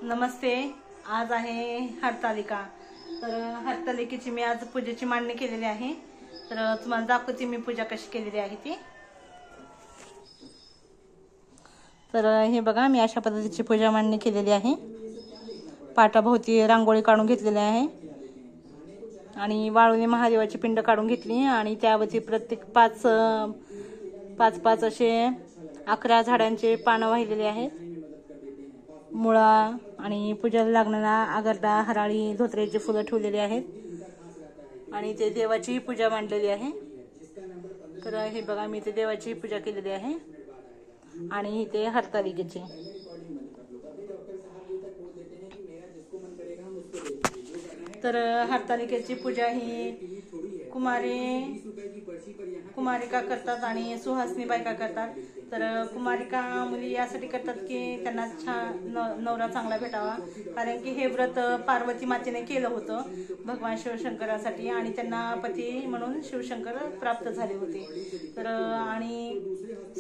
नमस्ते. आज आहे हरतालिका. तर हरतालिकेची मी आज पूजेची मांडणी केलेली आहे. तर तुम्हाला दाखवते मी पूजा कशी केलेली आहे ती. तर हे बघा, मी अशा पद्धतीची पूजा मांडणी केलेली आहे. पाटाभोवती रांगोळी काढून घेतलेली आहे आणि वाळूने महादेवाची पिंड काढून घेतली आणि त्यावरती प्रत्येक पाच पाच असे 11 झाडांचे पानं वाहिलेले आहेत. मुळा आणि पूजेला लागणारा आगरडा, हराळी, धोत्र्याची फुलं ठेवलेली आहेत आणि ते देवाची पूजा मांडलेली आहे. तर हे बघा, मी ते देवाची पूजा केलेली आहे आणि इथे हरतालिकेची. तर हरतालिकेची पूजा ही कुमारिका करतात आणि सुहासनी बायका करतात. तर कुमारिका मुली यासाठी करतात की त्यांना छान नवरा चांगला भेटावा, कारण की हे व्रत पार्वती मातेने केलं होतं भगवान शिवशंकरासाठी आणि त्यांना पती म्हणून शिवशंकर प्राप्त झाले होते. तर आणि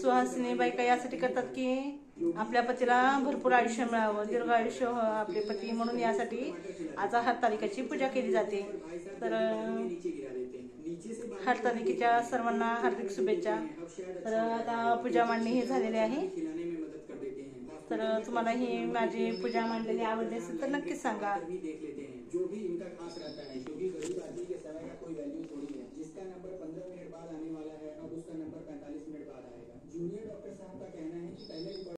सुहासिनी बायका यासाठी करतात की आपल्या पतीला भरपूर आयुष्य मिळावं, दीर्घ आयुष्य आपले पती, म्हणून यासाठी आज हरतालिकेची पूजा केली जाते. तर हरतालिकेच्या सर्वांना हार्दिक शुभेच्छा. तर आता पूजा मांडणी ही झालेली आहे. तर तुम्हाला ही माझी पूजा मांडलेली आवडली असेल तर नक्कीच सांगा. जो भी इनका खास रहता है, क्योंकि गरीब आदमी के समय का कोई वैल्यू थोड़ी है. जिसका नंबर 15 मिनट बाद आने वाला है, अब उसका नंबर 45 मिनट बाद आएगा. जूनियर डॉक्टर साहब का कहना है कि पहले